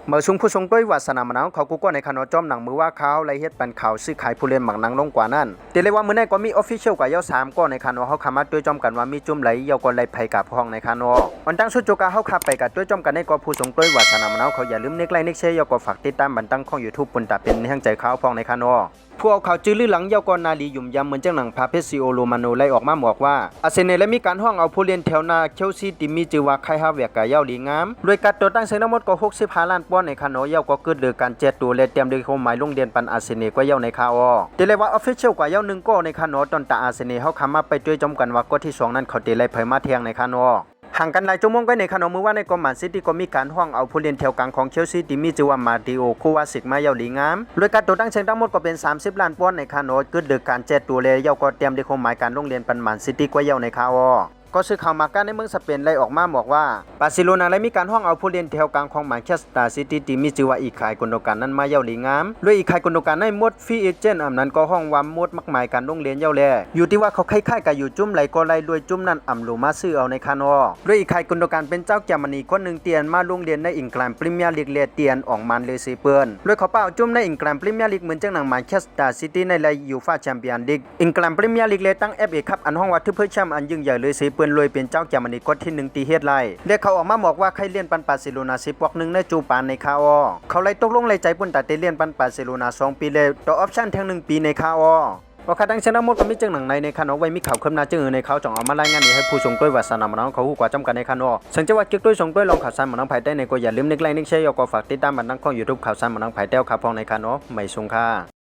เมื่อชุงผู้ชงด้วยวัสนามนาวเขากูก็ในคณะจอมหนังมือว่าเขาไล่เฮ็ดปันข่าวซื้อขายผู้เล่นหมักหนังลงกว่านั้นแต่เลยว่ามื้อนี้ก็มีออฟฟิเชียลกว่าเยา3ก็ในคณะเฮาขามาด้วยจอมกันว่ามีจุ่มไหลเยาก็ไหลไผกับห้องในคณะวันตั้งสุดโจกาเฮาขับไปกับด้วยจอมกันในก็ผู้ชงด้วยวัสนามนาวเขาอย่าลืมเน็กไลค์เน็กแชร์เยาก็ฝากติดตามบันตั้งของ YouTube ปุ่นตาเป็นแห่งใจเขาพ้องในคณะพวกเขาจื้อลือหลังเยากรนาลียุ่มยำเหมือนจังหนังพาเพซิโอโรมาโนไล่ออกมาบอกว่าอาเซเนและมีการห้องเอาผู้เล่นแถวนาเชลซีติมีจือว่าใครฮาเวียกะเยาหลีงามโดยการตัวตั้งเสียงทั้งหมดก็65ล้านปอนด์ในคาโนเยาก็เกิดเดือการเจ็ดตัวและเตรียมด้วยความหมายลงเรียนปันอาเซเนก็เยาในคาอแต่เลยว่าออฟฟิเชียลกว่าเยา1ก็ในคาโนตอนตาอาเซเนเฮาคำมาไปด้วยจอมกันว่าก็ที่2นั้นเขาเตะไล่เผยมาเทียงในคาโนห่างกันหลายชั่วโมงก็ในขนมมือว่าในกอมานซิตี้ก็มีการห้องเอาผู้เล่นแถวกลางของเชลซีที่มีชื่อว่ามาติโอคูวาสิกมาเยาหลีงามโดยการตัวตั้งเชิงทั้งหมดก็เป็น30ล้านปอนด์ในคาโนเกิดเดือการเจ็ดตัวเลยเยาก็เตรียมด้วยความหมายการลงเรียนปันมานซิตี้กว่าเยาในคาก็ซื้อข่าวมาการในเมืองสเปนไล่ออกมาบอกว่าบาร์เซโลนาได้มีการห้องเอาผู้เล่นแถวกลางของแมนเชสเตอร์ซิตี้ที่มีชื่อว่าอีกายกุนโดการนั้นมาเยาหลีงามด้วยอีกายกุนโดการในมดฟรีเอเจนต์นั้นก็ห้องวามมดมากมายการลงเรียนเยาแลอยู่ที่ว่าเขาคล้ายๆกับอยู่จุ่มไหลก็ไล่ด้วยจุ่มนั้นลมาซื้อเอาในคานอด้วยอีกายกุนโดการเป็นเจ้าเยอรมนีคนหนึ่งเตียนมาลงเรียนในอังกฤษพรีเมียร์ลีกเลเตียนออกมันเลซีเปิลด้วยเขาเป้าจุ่มในอังกฤษพรีเมียร์ลีกเหมือนจังหนังแมนเชสเตอร์ซิตี้ในไลยูฟ่าแชมเปี้ยนลีกอังกฤษพรีเมียร์ลีกเลตั้ง FA คัพอันห้องว่าทึบเพื่อแชมป์อันยิ่งใหญ่เลยซีเปิลเลยเป็นเจ้าเยอรมนีคนที่1ตีเฮ็ดไล่เรียกเขาออกมาบอกว่าใครเลียนปันบาร์เซโลนา10-1ในจูปานในคาเขาไล่ตกลงไล่ใจปุ่นแต่เลียนปันบาร์เซโลนา2ปีเลยต่อออปชั่นทั้ง1ปีในคาว่าคาดังชนะหมดก็มีจังหนังในคานไว้มีข่าวคืบหน้าจึงในเขาจ่องเอามารายงานนี้ให้ผู้ชงด้วยวัสนามน้องเขาฮู้กว่าจำกันในคานสังเกตว่าเกี่ยวด้วยชงด้วยลองข่าวสารน้องไผ่ได้ในก็อย่าลืมนึกไลค์นึกแชร์ก็ฝากติดตามบันดังของ YouTube ข่าวสารน้องไผ่เต้าข่าวพองในคานไม่ชงค่ะ